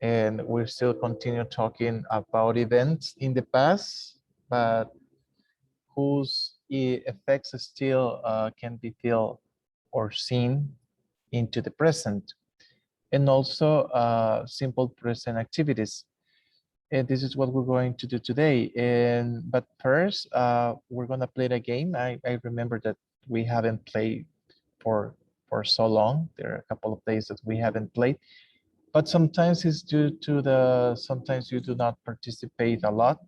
and we'll still continue talking about events in the past, but whose effects still can be felt or seen into the present, and also simple present activities. And this is what we're going to do today. But first, we're gonna play the game. I remember that we haven't played for so long. There are a couple of days that we haven't played, but sometimes it's due to sometimes you do not participate a lot,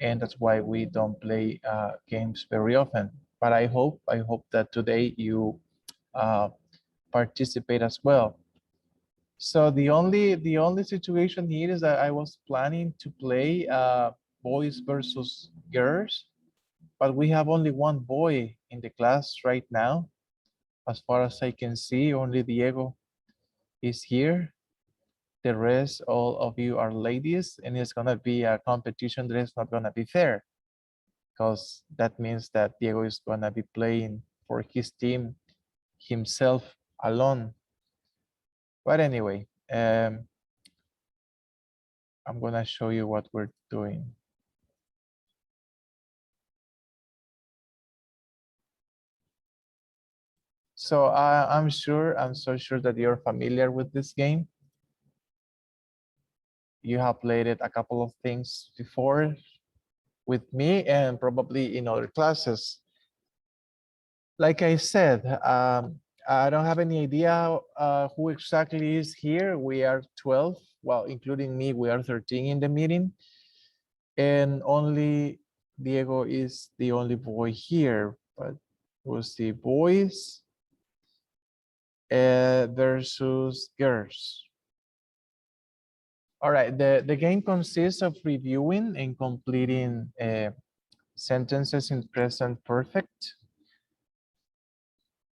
and that's why we don't play games very often. But I hope that today you participate as well. So the only situation here is that I was planning to play boys versus girls, but we have only one boy in the class right now. As far as I can see, only Diego is here. The rest, all of you are ladies, and it's gonna be a competition that is not gonna be fair, because that means that Diego is gonna be playing for his team himself alone. But anyway, I'm gonna show you what we're doing. So I'm so sure that you're familiar with this game. You have played it a couple of things before with me and probably in other classes. Like I said, I don't have any idea who exactly is here. We are 12, well, including me, we are 13 in the meeting. And only Diego is the only boy here, but we'll see boys versus girls. All right, the game consists of reviewing and completing sentences in present perfect.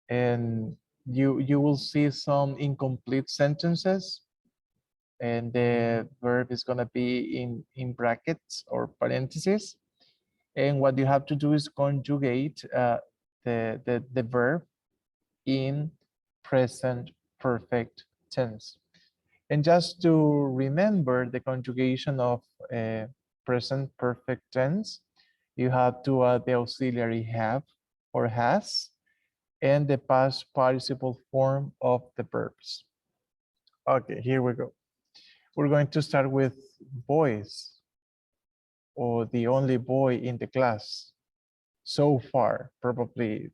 And you will see some incomplete sentences, and the verb is gonna be in brackets or parentheses. And what you have to do is conjugate the verb in present perfect tense. And just to remember the conjugation of present perfect tense, you have to add the auxiliary have or has and the past participle form of the verbs. Okay, here we go. We're going to start with boys, or the only boy in the class so far. Probably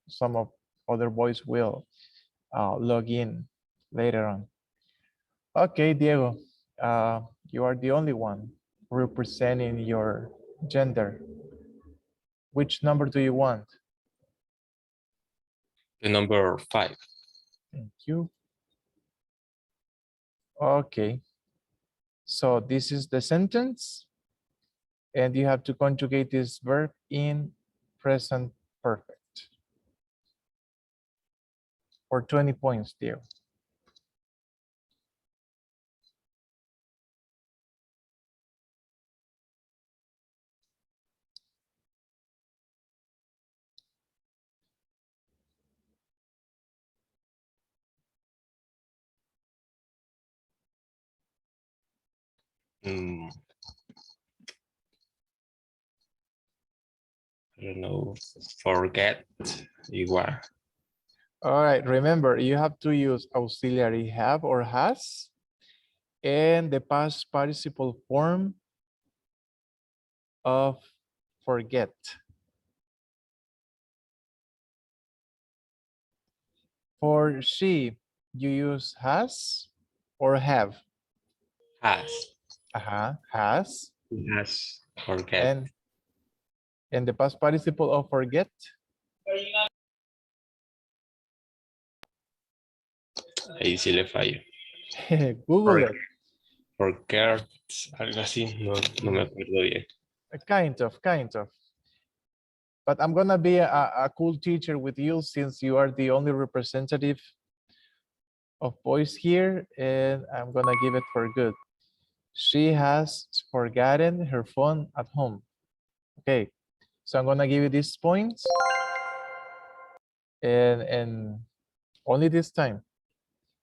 some of other boys will log in later on. Okay, Diego, you are the only one representing your gender. Which number do you want? The number 5. Thank you. Okay. So this is the sentence, and you have to conjugate this verb in present perfect. For 20 points, Diego. I don't know, forget you are. All right, remember, you have to use auxiliary have or has and the past participle form of forget. For she, you use has or have? Has. Has. Has. Forget. And the past participle of forget? Ahí sí le fallo. Google it. Forget, algo así, no me acuerdo bien. Kind of. But I'm gonna be a cool teacher with you since you are the only representative of boys here, and I'm gonna give it for good. She has forgotten her phone at home. Okay, so I'm gonna give you these points, and only this time,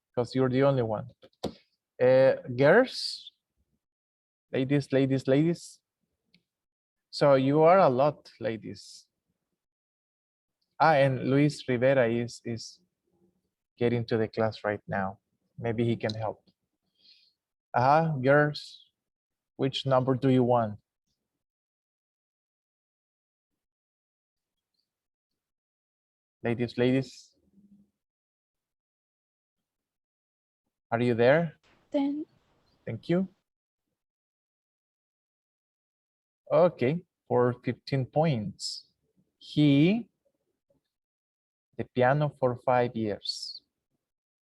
because you're the only one. Girls, ladies. So you are a lot, ladies. And Luis Rivera is getting to the class right now. Maybe he can help. Girls, which number do you want? Ladies. Are you there? 10. Thank you. Okay, for 15 points. He, the piano for 5 years.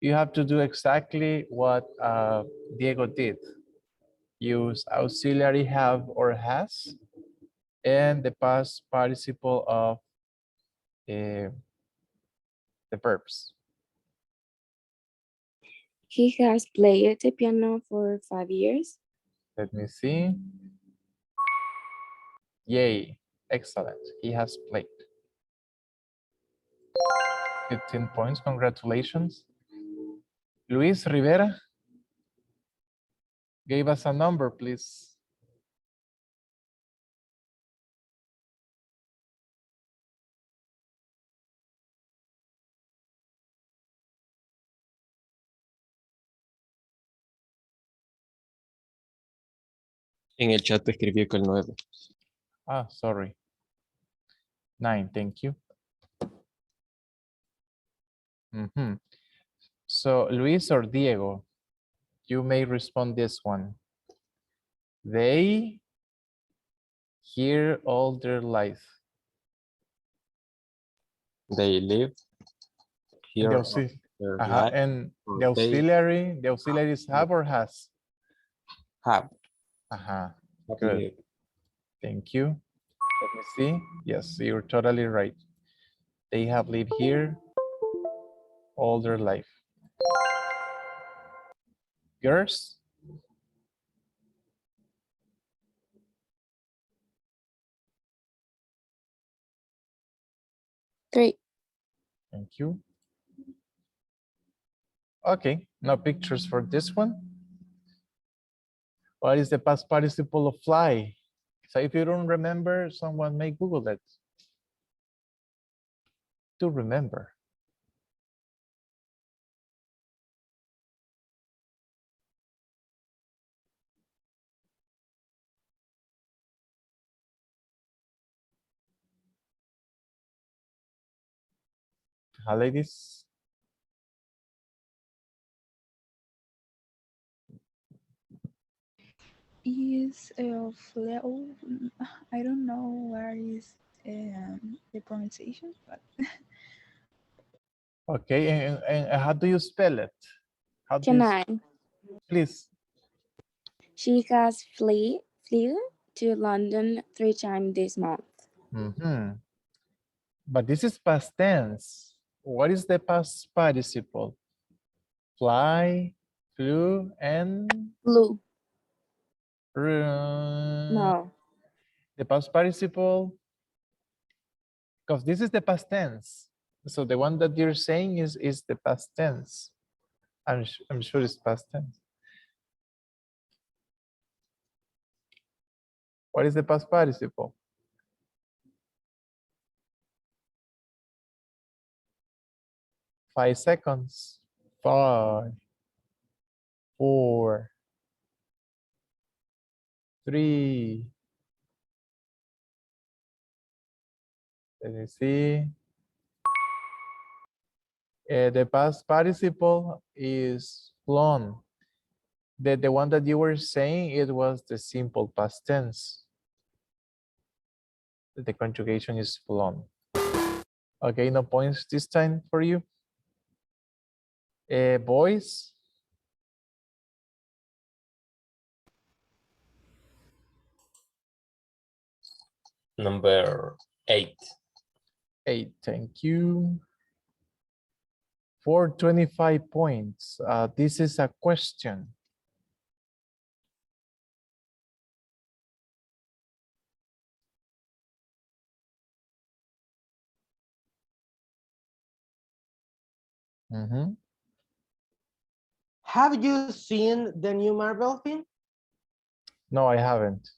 You have to do exactly what Diego did. Use auxiliary have or has and the past participle of the verbs. He has played the piano for 5 years. Let me see. Yay, excellent. He has played. 15 points, congratulations. Luis Rivera, gave us a number, please. En el chat escribió que el 9. Sorry. 9, thank you. So Luis or Diego, you may respond this one. They here all their life. They live here. And the auxiliaries have or has? Have. Good. Thank you. Let me see. Yes, you're totally right. They have lived here all their life. Girls? Three. Thank you. Okay, no pictures for this one. What is the past participle of fly? So if you don't remember, someone may Google it to remember. Ladies? Is Fleo, I don't know where is the pronunciation, but Okay, and how do you spell it? How do Can you, I? please? She has flew to London 3 times this month. But this is past tense. What is the past participle? Fly, flew, and Flew. no. No. The past participle, because this is the past tense. So the one that you're saying is the past tense. I'm sure it's past tense. What is the past participle? Five seconds. 5, 4, 3. Let me see. The past participle is flown. The one that you were saying, it was the simple past tense. The conjugation is flown. Okay, no points this time for you. Boys? Number 8. 8, thank you. For 25 points, this is a question. Have you seen the new Marvel film? No, I haven't.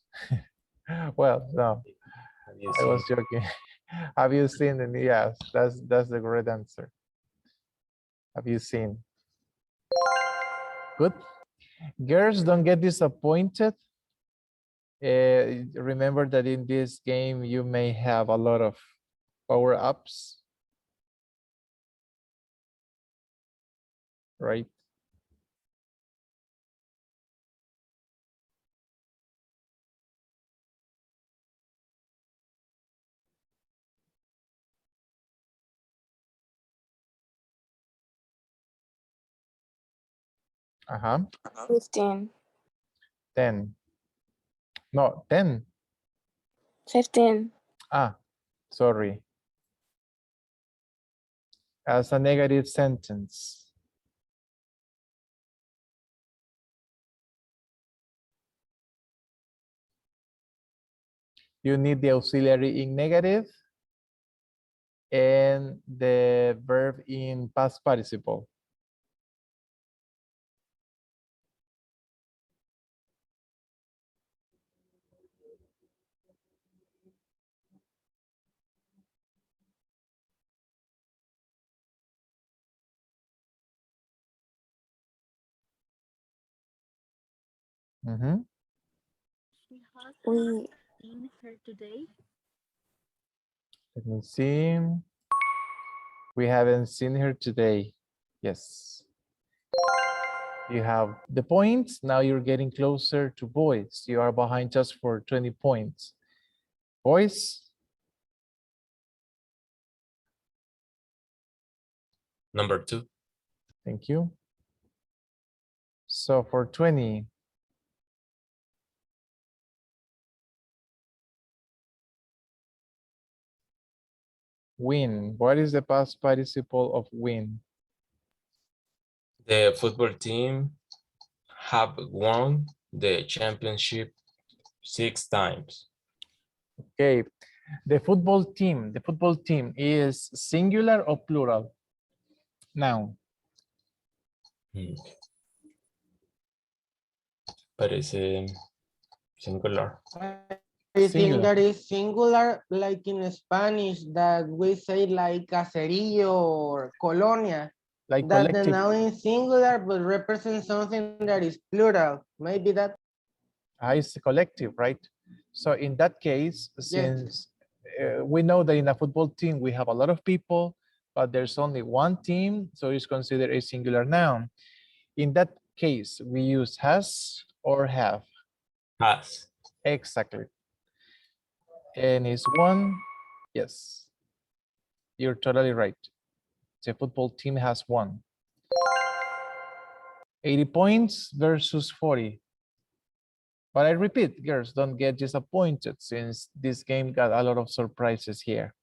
Well, no, Have you I was seen? joking. Have you seen the new? Yes, that's the correct answer. Have you seen? Good. Girls, don't get disappointed. Remember that in this game, you may have a lot of power-ups. Right? Uh-huh. 15. 10. No, 10. 15. Ah, sorry. As a negative sentence. You need the auxiliary in negative and the verb in past participle. Mm-hmm. We In her today. Let me see. We haven't seen her today. Yes. You have the points. Now you're getting closer to boys. You are behind just for 20 points. Boys, Number 2. thank you. So for 20, win. What is the past participle of win? The football team have won the championship 6 times. Okay. The football team is singular or plural? Now, Parece singular. I think Singular. that is singular, like in Spanish, that we say like caserío or colonia. like That the collective. noun is singular but represents something that is plural. Maybe that. It's collective, right? So in that case, Yes. since we know that in a football team, we have a lot of people, but there's only one team, so it's considered a singular noun. In that case, we use has or have. Has. Exactly. And is one, yes. You're totally right. The football team has won. 80 points versus 40. But I repeat, girls, don't get disappointed since this game got a lot of surprises here.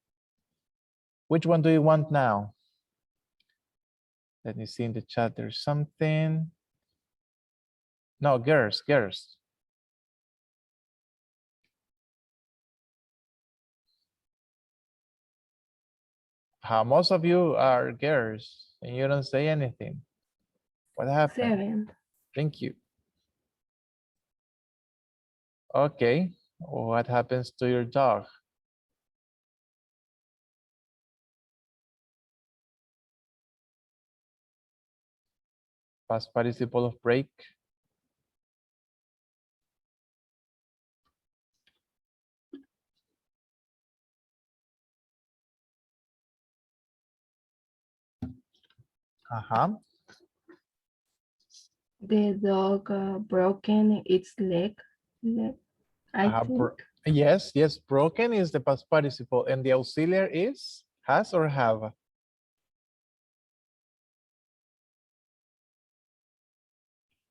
Which one do you want now? Let me see in the chat, there's something. No, girls. How most of you are girls and you don't say anything. What happened? 7. Thank you. Okay, what happens to your dog? Past participle of break. The dog broken its leg. I think. Yes, broken is the past participle and the auxiliary is has or have?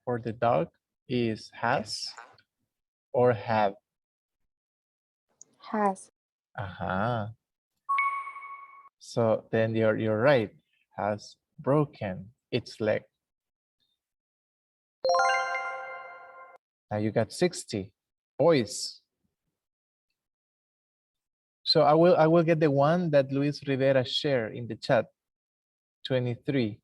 For the dog is has or have? has. So then you're right. Has broken its leg. Now you got 60. Boys. So I will get the one that Luis Rivera shared in the chat. 23.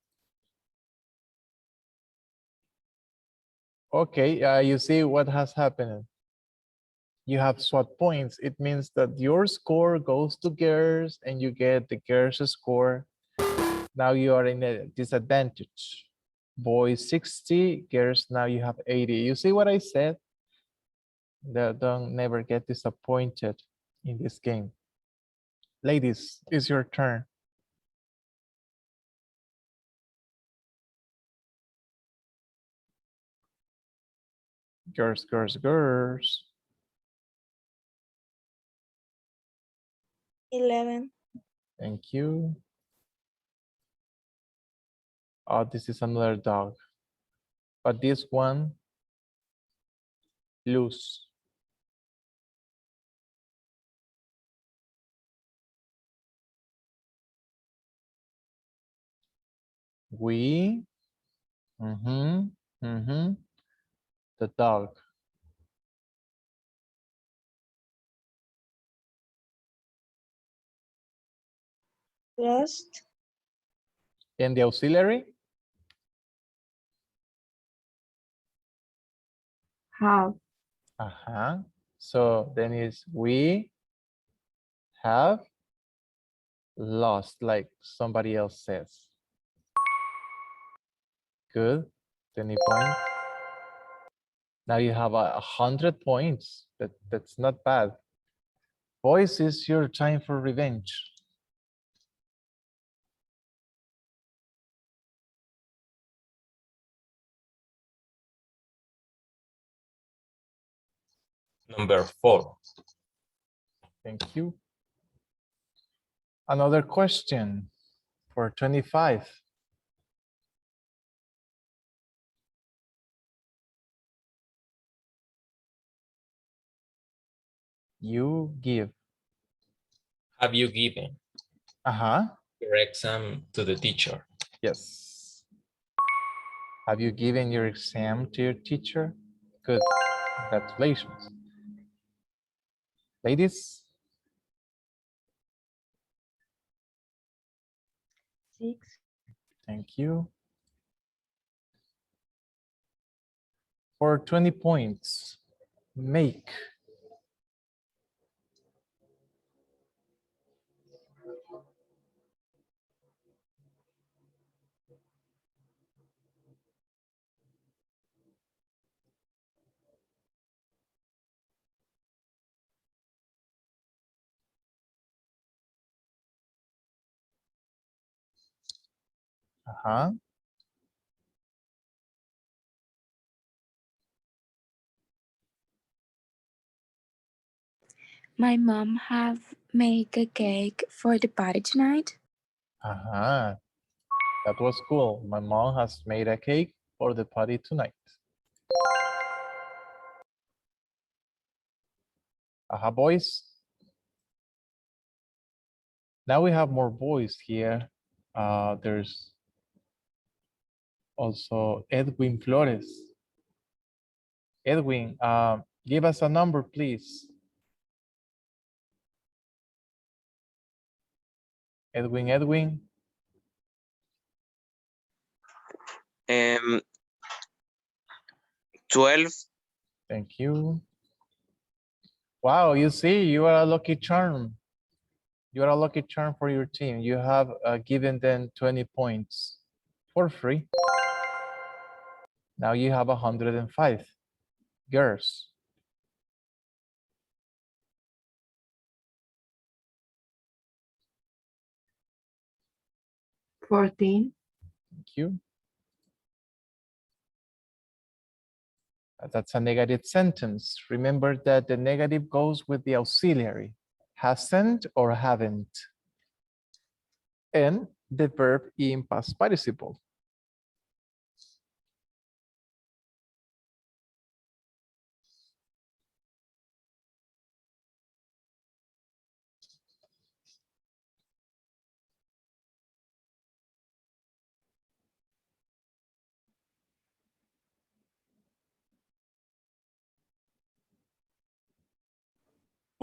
Okay, you see what has happened. You have SWOT points. It means that your score goes to girls and you get the girls' score. Now you are in a disadvantage. Boys 60, girls now you have 80. You see what I said? Don't never get disappointed in this game. Ladies, it's your turn. Girls, girls, girls. 11. Thank you. Oh, this is another dog. But this one, loose. We, the dog. Lost. And the auxiliary? Have. So then is we have lost, like somebody else says. Good, 20 points. Now you have 100 points. That's not bad. Boys, it's your time for revenge. Number 4. Thank you. Another question for 25. You give. Have you given your exam to the teacher? Yes. Have you given your exam to your teacher? Good. Congratulations. Ladies? 6. Thank you. For 20 points, make. My mom have made a cake for the party tonight. That was cool. My mom has made a cake for the party tonight. Boys. Now we have more boys here. There's also Edwin Flores. Edwin, give us a number, please. Edwin. 12. Thank you. Wow, you see, you are a lucky charm. You are a lucky charm for your team. You have given them 20 points for free. Now you have 105. Girls. $14. Thank you. That's a negative sentence. Remember that the negative goes with the auxiliary. Hasn't or haven't. And the verb in past participle.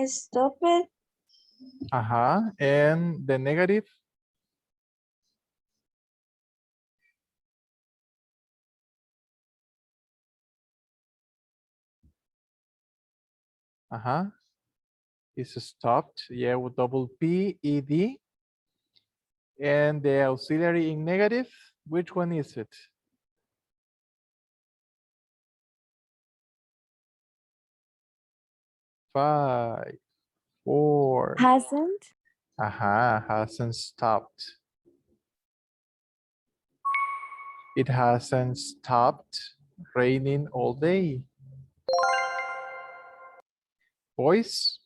Stop it. And the negative. Is stopped. Yeah, with double P, E, D. And the auxiliary in negative, which one is it? Five, four. Hasn't. Hasn't stopped. It hasn't stopped raining all day. Boys?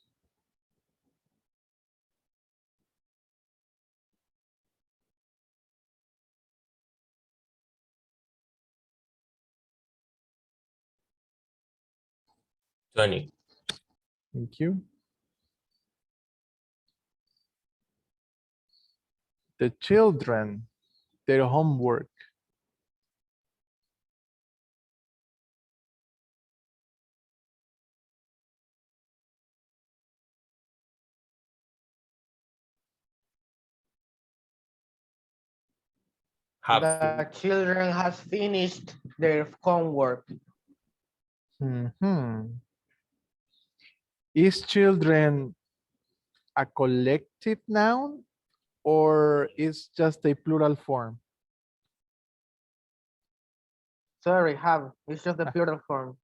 Twenty. Thank you. The children, their homework. Have The children has finished their homework. Is children a collective noun or is just a plural form? Sorry, have. It's just the plural form.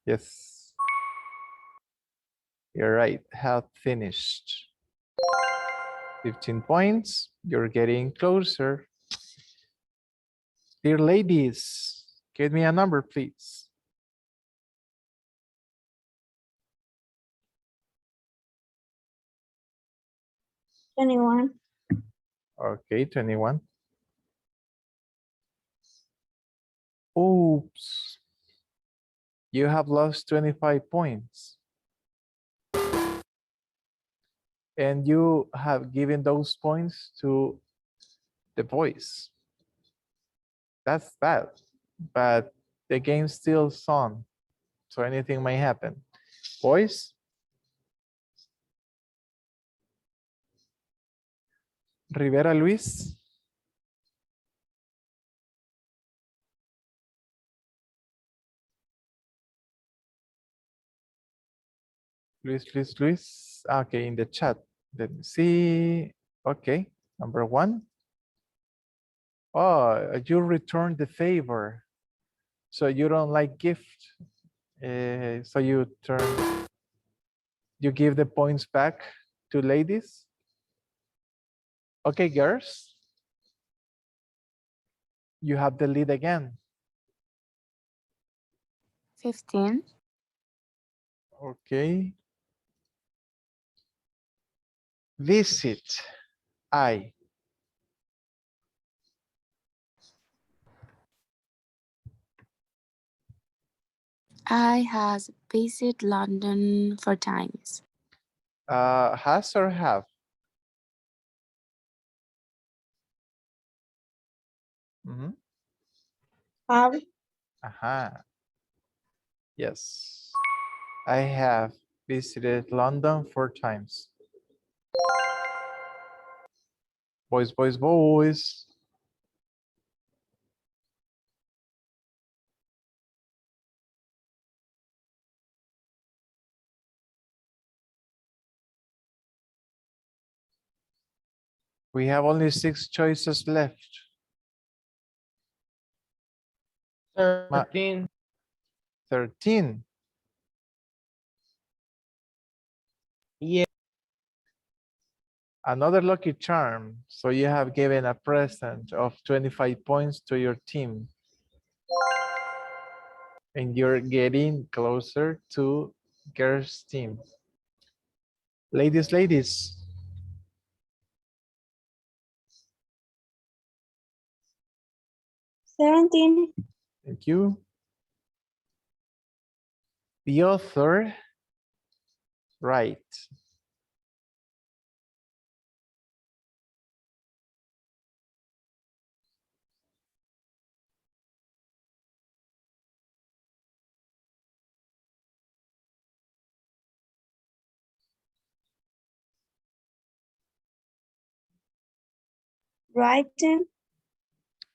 Yes. You're right. Have finished. 15 points. You're getting closer. Dear ladies, give me a number, please. 21. Okay, 21. Oops. You have lost 25 points. And you have given those points to the boys. That's bad, but the game's still on, so anything may happen. Boys? Rivera Luis? Luis. Okay, in the chat. Let me see. Okay, number 1. Oh, you returned the favor. So you don't like gift. So you give the points back to ladies. Okay, girls. You have the lead again. 15. Okay. Visit. I. I has visited London 4 times. Has or have? Have. Yes. I have visited London 4 times. Boys. We have only 6 choices left. 13. 13. Yeah. Another lucky charm. So you have given a present of 25 points to your team. And you're getting closer to girls' team. Ladies. 17. Thank you. The author, right. Writing.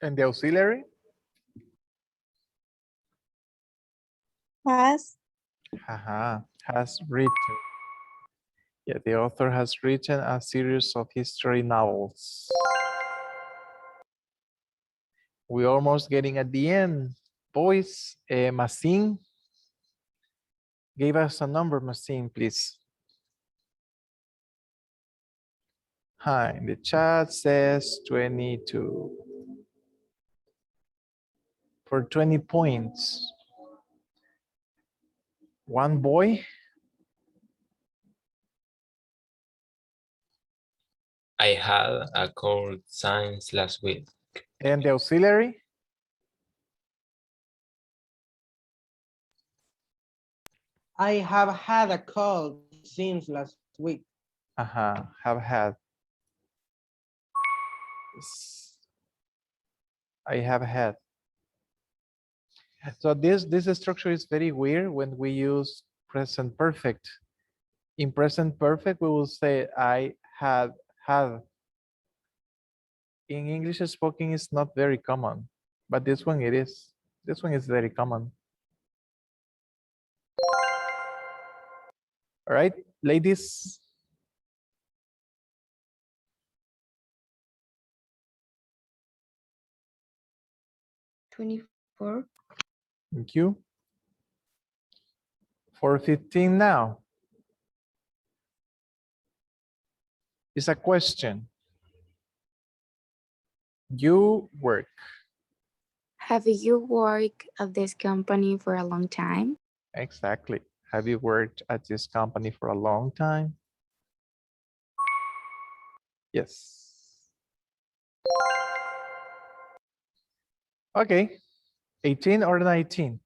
And the auxiliary? Has. Has written. Yeah, the author has written a series of history novels. We're almost getting at the end. Boys, Masin, give us a number, Masin, please. Hi, in the chat says 22. For 20 points. One boy. I had a cold science last week. And the auxiliary. I have had a cold since last week. Have had. I have had. So this structure is very weird when we use present perfect. In present perfect, we will say I had. In English spoken, it's not very common, but this one it is. This one is very common. All right, ladies. $24. Thank you. 4:15 now. It's a question. You work. Have you worked at this company for a long time? Exactly. Have you worked at this company for a long time? Yes. Okay. 18 or 19?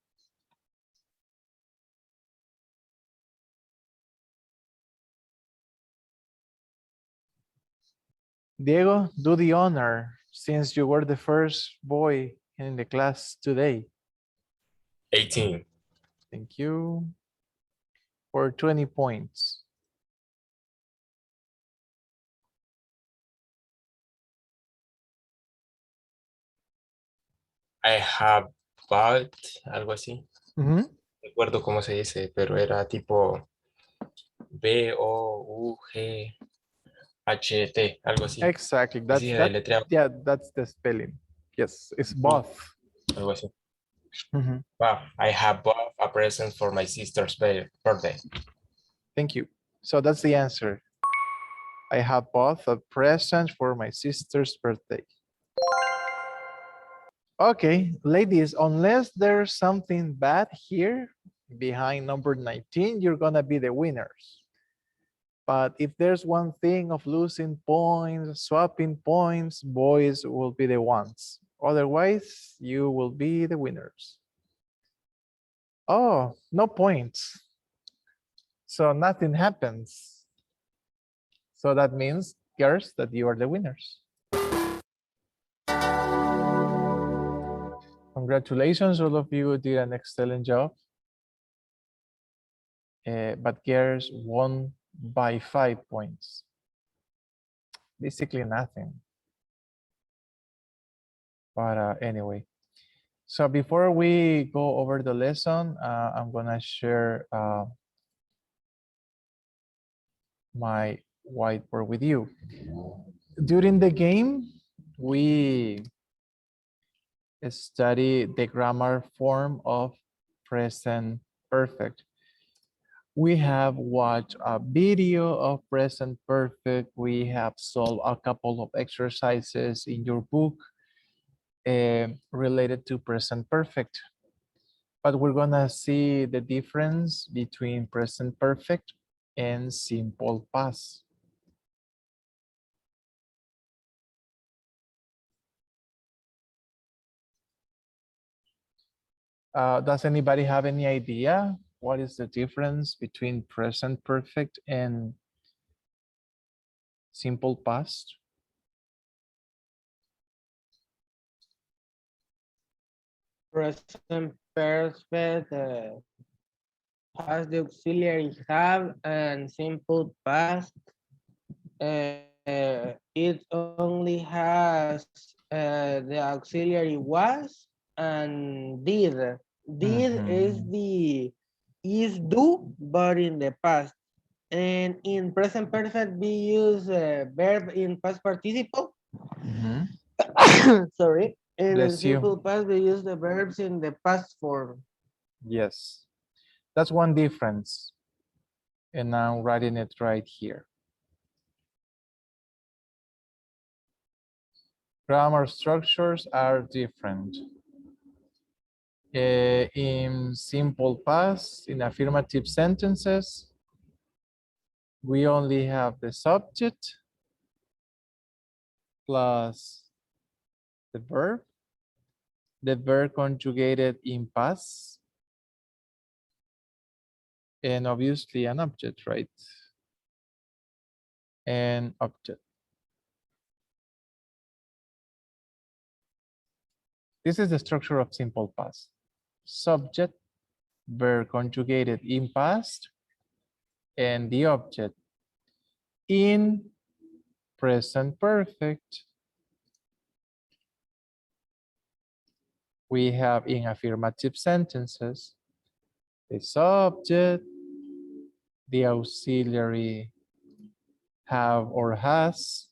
Diego, do the honor since you were the first boy in the class today. 18. Thank you. For 20 points. I have bought, algo así. Mhm. No recuerdo cómo se dice, pero era tipo B-O-U-G-H-T, algo así. Exactly. Así de deletreado, Yeah, that's the spelling. Yes, it's both. algo así. Mhm. Wow, I have bought a present for my sister's birthday. Thank you. So that's the answer. I have bought a present for my sister's birthday. Okay, ladies, unless there's something bad here behind number 19, you're gonna be the winners. But if there's one thing of losing points, swapping points, boys will be the ones. Otherwise, you will be the winners. Oh, no points. So nothing happens. So that means, girls, that you are the winners. Congratulations, all of you did an excellent job. But girls won by 5 points. Basically nothing. But anyway, so before we go over the lesson, I'm gonna share my whiteboard with you. During the game, we study the grammar form of present perfect. We have watched a video of present perfect. We have solved a couple of exercises in your book related to present perfect. But we're gonna see the difference between present perfect and simple past. Does anybody have any idea what is the difference between present perfect and simple past? Present perfect has the auxiliary have and simple past. It only has the auxiliary was and did. Did is is do, but in the past. And in present perfect, we use a verb in past participle. Mhm. Sorry. And in Bless you. simple past, we use the verbs in the past form. Yes, that's one difference. And I'm writing it right here. Grammar structures are different. In simple past, in affirmative sentences, we only have the subject plus the verb conjugated in past, and obviously an object, right? An object. This is the structure of simple past. Subject, verb conjugated in past, and the object. In present perfect, we have in affirmative sentences the subject, the auxiliary have or has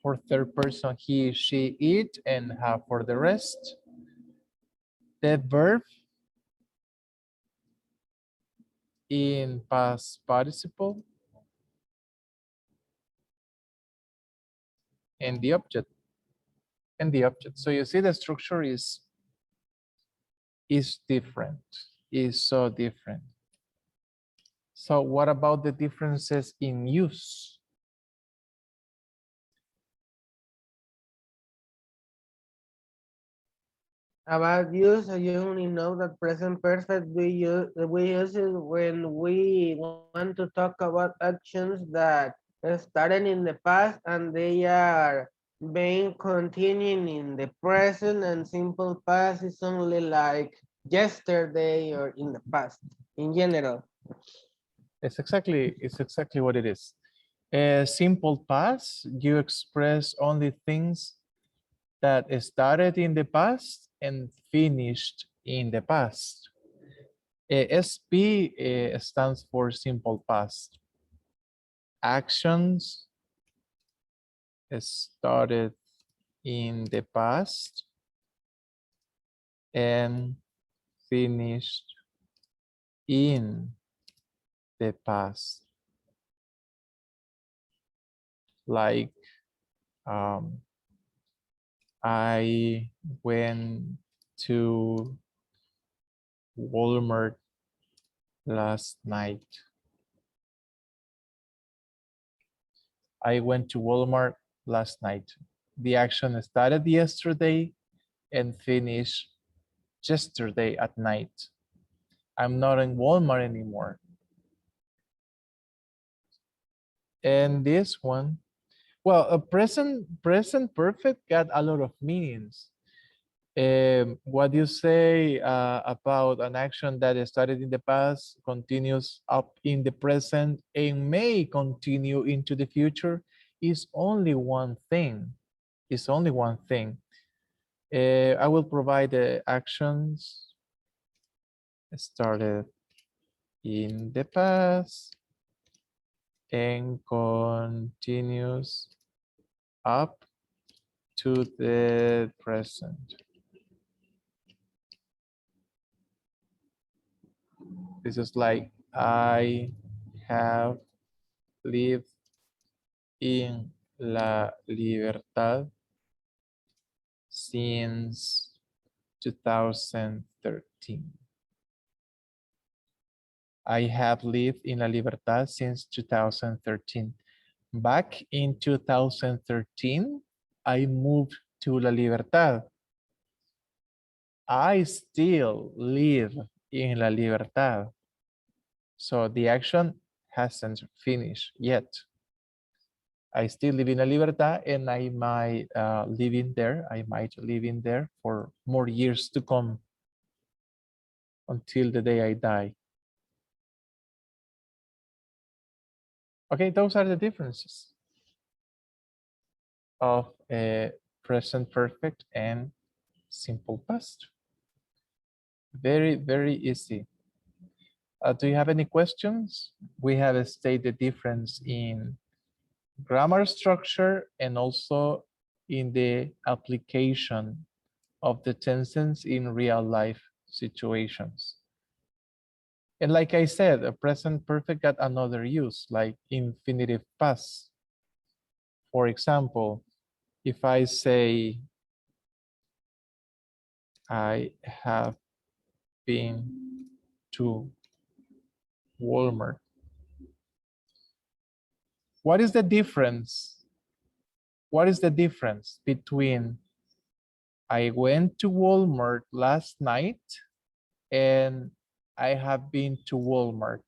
for third person he, she, it, and have for the rest. The verb in past participle and the object. So you see the structure is different, is so different. So what about the differences in use? About use, you only know that present perfect we use it when we want to talk about actions that started in the past and they are being continuing in the present, and simple past is only like yesterday or in the past in general. It's exactly what it is. Simple past, you express only things that started in the past and finished in the past. SP stands for simple past. Actions started in the past and finished in the past. Like I went to Walmart last night. I went to Walmart last night. The action started yesterday and finished yesterday at night. I'm not in Walmart anymore. And this one, well, a present perfect got a lot of meanings. What you say about an action that started in the past, continues up in the present, and may continue into the future is only one thing. It's only one thing. I will provide the actions started in the past and continues up to the present. This is like I have lived in La Libertad since 2013. I have lived in La Libertad since 2013. Back in 2013, I moved to La Libertad. I still live in La Libertad. So the action hasn't finished yet. I still live in La Libertad, and I might live in there for more years to come until the day I die. Okay, those are the differences of present perfect and simple past. Very, very easy. Do you have any questions? We have stated the difference in grammar structure and also in the application of the tenses in real life situations. And like I said, a present perfect got another use, like infinitive past. For example, if I say, I have been to Walmart. What is the difference? What is the difference between I went to Walmart last night and I have been to Walmart?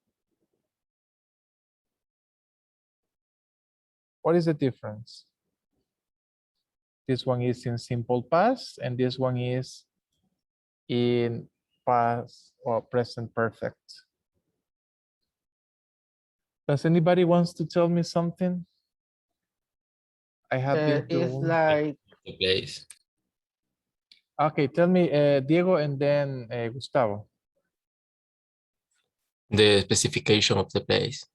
What is the difference? This one is in simple past and this one is in past or present perfect. Does anybody wants to tell me something? I have been to. It's like The place. Okay, tell me, Diego, and then Gustavo. The specification of the place.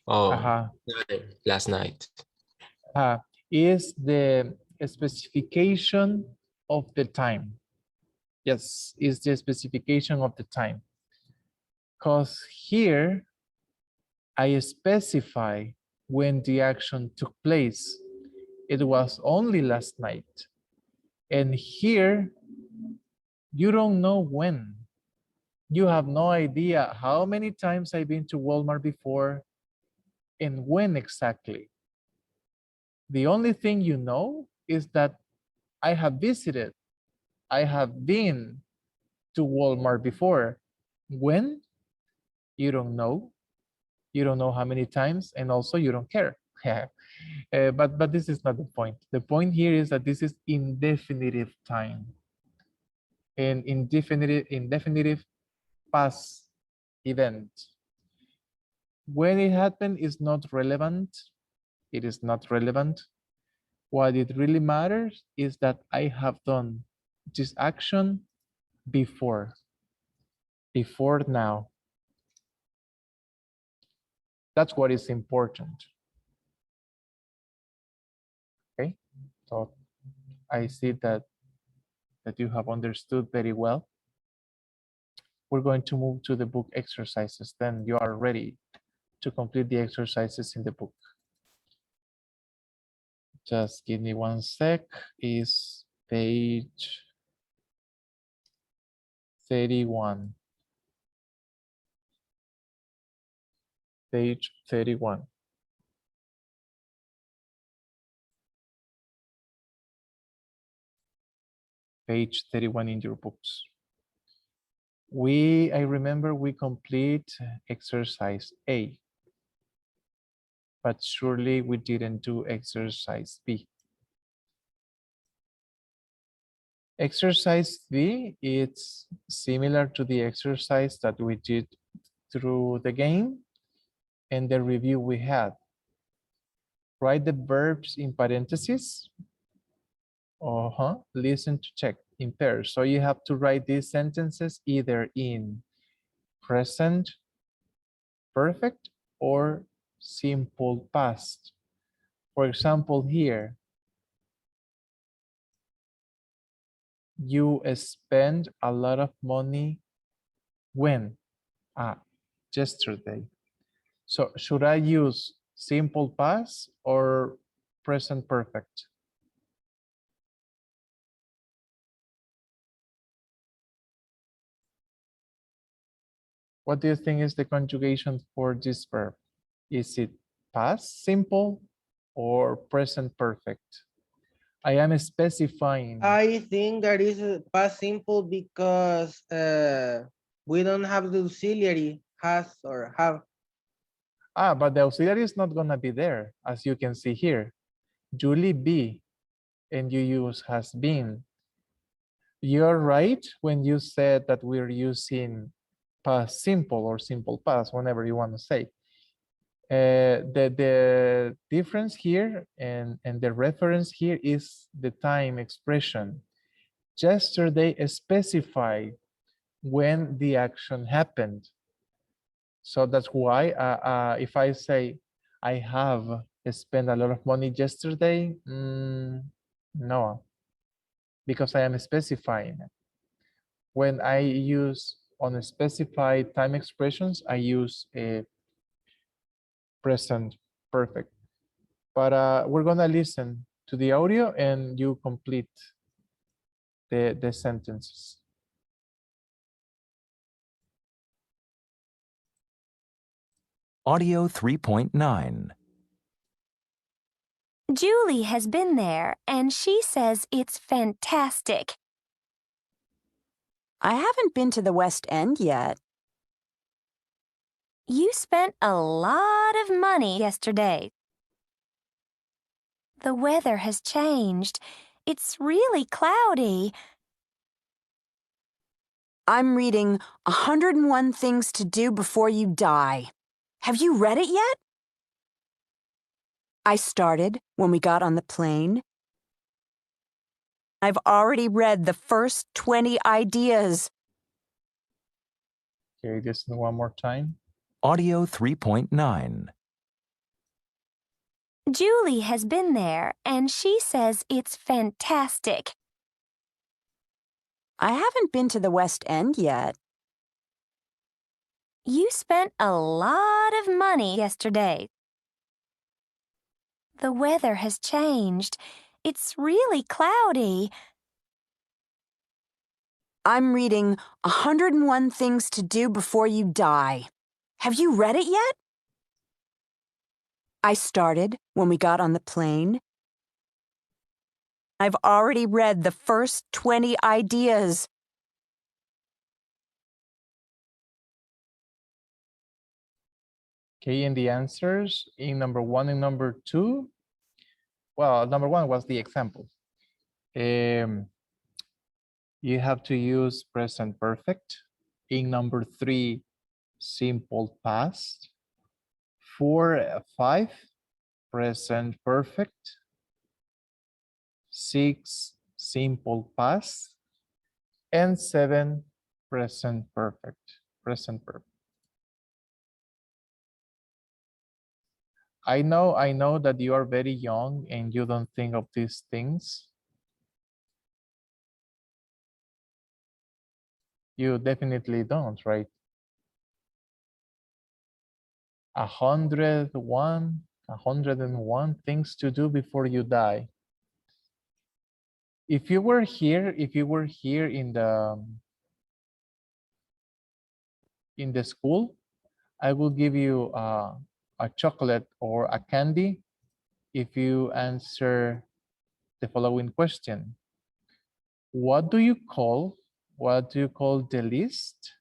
Oh, last night. Is the specification of the time. Yes, is the specification of the time. Because here I specify when the action took place. It was only last night. And here, you don't know when. You have no idea how many times I've been to Walmart before and when exactly. The only thing you know is that I have visited, I have been to Walmart before. When? You don't know. You don't know how many times, and also you don't care. But this is not the point. The point here is that this is indefinitive time. And indefinitive past event. When it happened is not relevant. It is not relevant. What it really matters is that I have done this action before now. That's what is important. Okay, so I see that you have understood very well. We're going to move to the book exercises. Then you are ready to complete the exercises in the book. Just give me one sec. Is page 31. Page 31. Page 31 in your books. I remember we complete exercise A, but surely we didn't do exercise B. Exercise B, it's similar to the exercise that we did through the game and the review we had. Write the verbs in parentheses. Listen to check in pairs. So you have to write these sentences either in present perfect or simple past. For example, here, you spend a lot of money when? Yesterday. So should I use simple past or present perfect? What do you think is the conjugation for this verb? Is it past simple or present perfect? I am specifying. I think that is past simple because we don't have the auxiliary has or have. But the auxiliary is not gonna be there, as you can see here. Julie be, and you use has been. You're right when you said that we're using past simple or simple past, whenever you want to say. The difference here and the reference here is the time expression. yesterday specify when the action happened. So that's why if I say I have spent a lot of money yesterday, no, because I am specifying. When I use unspecified time expressions, I use a present perfect. But we're gonna listen to the audio and you complete the sentences. Audio 3.9. Julie has been there, and she says it's fantastic. I haven't been to the West End yet. You spent a lot of money yesterday. The weather has changed. It's really cloudy. I'm reading 101 Things to Do Before You Die. Have you read it yet? I started when we got on the plane. I've already read the first 20 ideas. Okay, listen one more time. Audio 3.9. Julie has been there, and she says it's fantastic. I haven't been to the West End yet. You spent a lot of money yesterday. The weather has changed. It's really cloudy. I'm reading 101 Things to Do Before You Die. Have you read it yet? I started when we got on the plane. I've already read the first 20 ideas. Okay, and the answers in number 1 and number 2. Well, number 1 was the example. You have to use present perfect. In number 3, simple past. 4, 5, present perfect. 6, simple past. And 7, present perfect. Present perfect. I know that you are very young and you don't think of these things. You definitely don't, right? 101 things to do before you die. If you were here in the school, I will give you a chocolate or a candy if you answer the following question. What do you call the list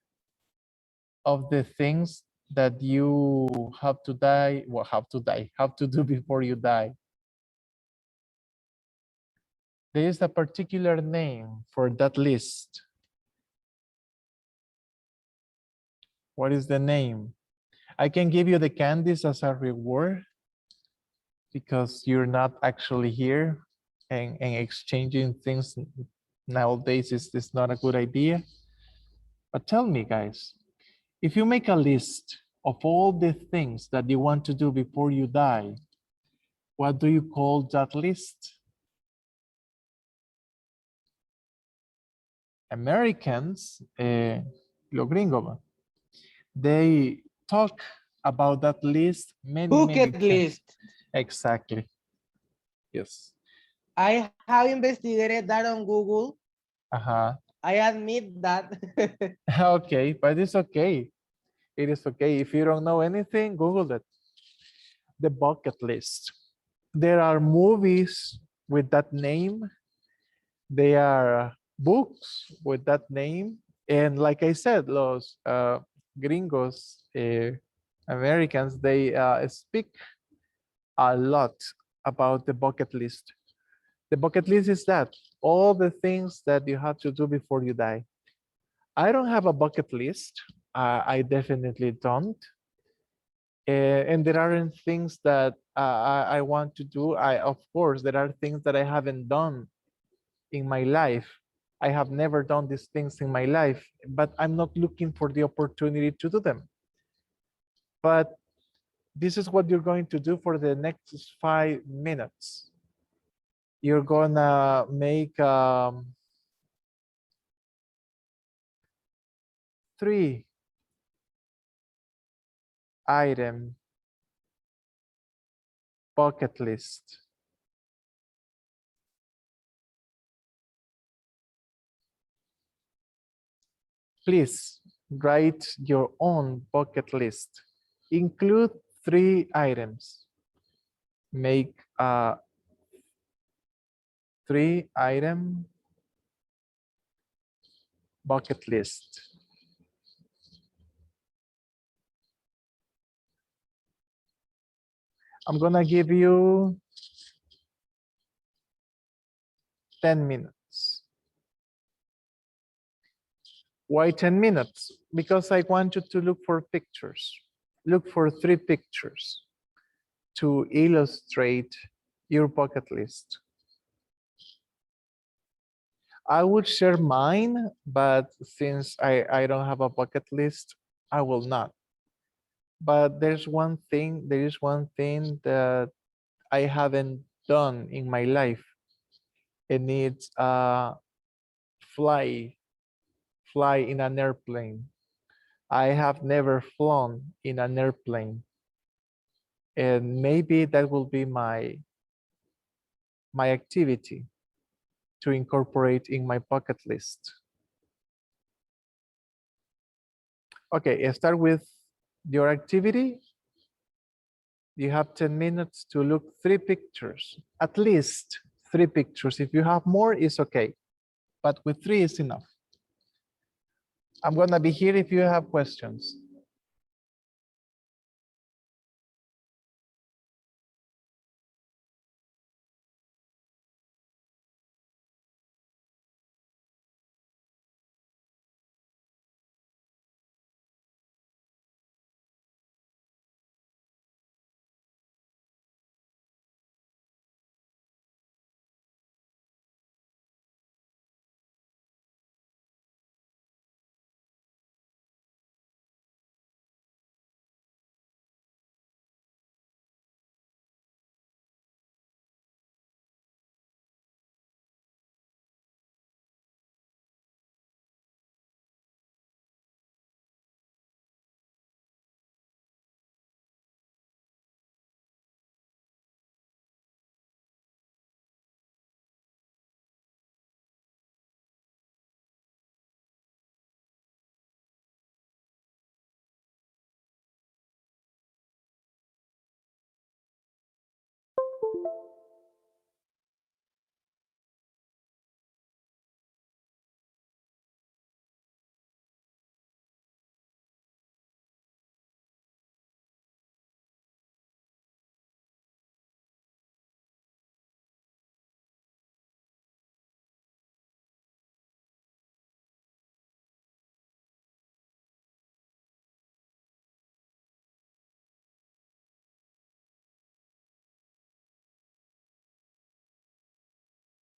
of the things that you have to do before you die? There is a particular name for that list. What is the name? I can give you the candies as a reward because you're not actually here, and exchanging things nowadays is not a good idea. But tell me, guys, if you make a list of all the things that you want to do before you die, what do you call that list? Americans, los gringos, they talk about that list many Bucket times. list. Exactly. Yes. I have investigated that on Google. Uh-huh. I admit that. Okay, but it's okay. It is okay. If you don't know anything, Google it. The bucket list. There are movies with that name. There are books with that name. And like I said, los gringos, Americans, they speak a lot about the bucket list. The bucket list is that all the things that you have to do before you die. I don't have a bucket list. I definitely don't. And there aren't things that I want to do. Of course, there are things that I haven't done in my life. I have never done these things in my life, but I'm not looking for the opportunity to do them. But this is what you're going to do for the next 5 minutes. You're gonna make 3 item bucket list. Please write your own bucket list. Include 3 items. Make a 3 item bucket list. I'm gonna give you 10 minutes. Why 10 minutes? Because I want you to look for pictures. Look for 3 pictures to illustrate your bucket list. I would share mine, but since I don't have a bucket list, I will not. But there is one thing that I haven't done in my life. And it's fly in an airplane. I have never flown in an airplane. And maybe that will be my activity to incorporate in my bucket list. Okay, start with your activity. You have 10 minutes to look 3 pictures, at least 3 pictures. If you have more, it's okay, but with 3 is enough. I'm gonna be here if you have questions.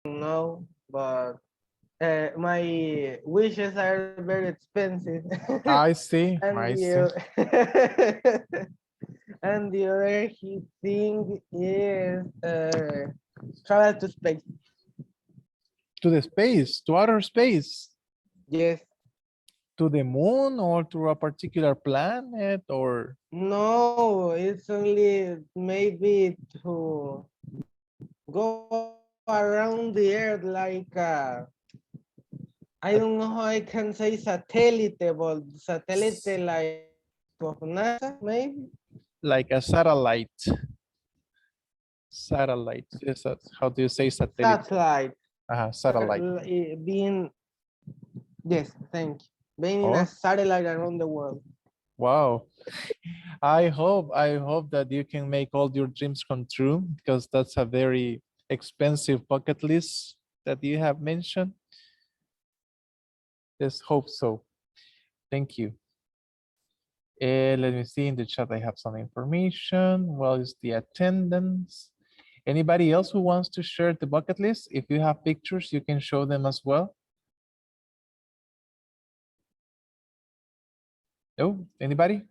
No, but my wishes are very expensive. I see, and I see. and the other thing is travel to space. To the space, to outer space, Yes. to the moon or to a particular planet or? No, it's only maybe to go around the earth like I don't know how I can say satellite, but satellite like of NASA, maybe. Like a satellite. Satellite. Yes, how do you say satellite? Satellite. Satellite. Being, yes, thank you. Being in Oh. a satellite around the world. Wow. I hope that you can make all your dreams come true, because that's a very expensive bucket list that you have mentioned. Let's hope so. Thank you. Let me see in the chat. I have some information. Well, it's the attendance. Anybody else who wants to share the bucket list? If you have pictures, you can show them as well. No, anybody?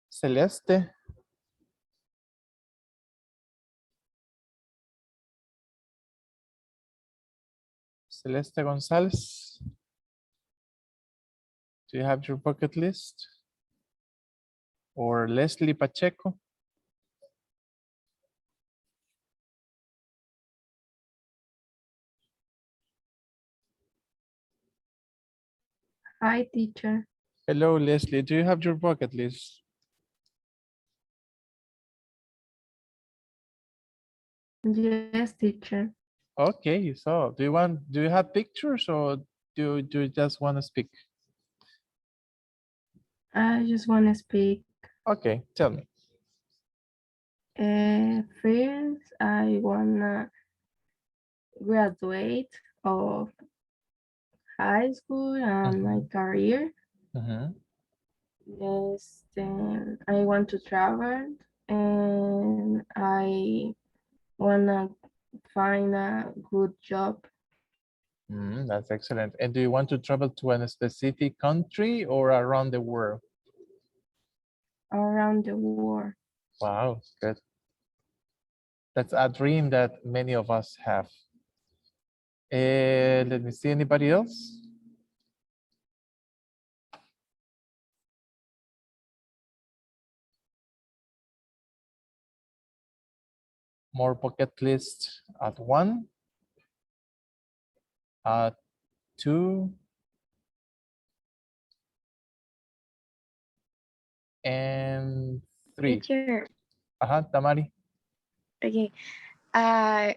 Celeste. Celeste Gonzalez. Do you have your bucket list? Or Leslie Pacheco? Hi, teacher. Hello, Leslie. Do you have your bucket list? Yes, teacher. Okay, so do you have pictures or do you just want to speak? I just want to speak. Okay, tell me. First, I wanna graduate of high school and my career. Mhm. Yes, then I want to travel and I wanna find a good job That's excellent. And do you want to travel to a specific country or around the world? around the world. Wow, good. That's a dream that many of us have. Let me see, anybody else? More bucket list at 1, at 2, and 3. Teacher. Tamari. Okay. I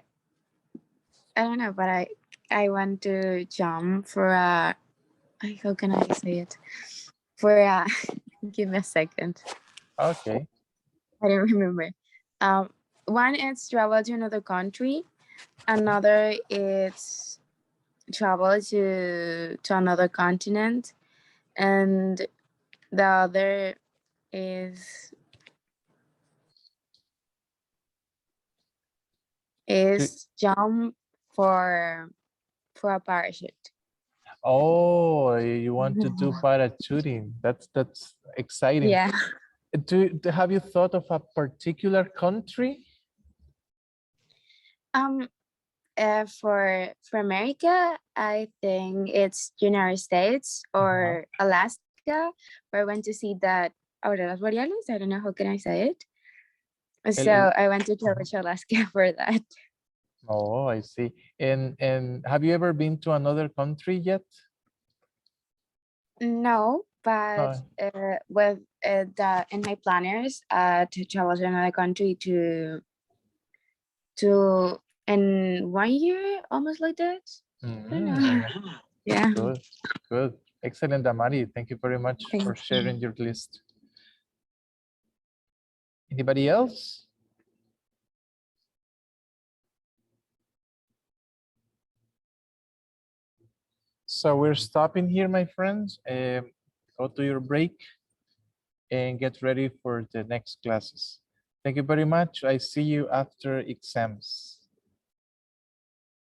don't know, but I want to jump for a. How can I say it? For a. Give me a second. Okay. I don't remember. One is travel to another country. Another is travel to another continent, and the other is jump for a parachute. Oh, you want to do parachuting. That's exciting. Yeah. Have you thought of a particular country? For America, I think it's United States or Alaska, where I went to see that auroras borealis. I don't know how can I say it. So I went to travel to Alaska for that. Oh, I see. And have you ever been to another country yet? No, but with in my planners to travel to another country to in 1 year, almost like that. I don't know. Yeah. Good, good. Excellent, Amari. Thank you very much for sharing your list. Anybody else? So we're stopping here, my friends. Go to your break and get ready for the next classes. Thank you very much. I see you after exams.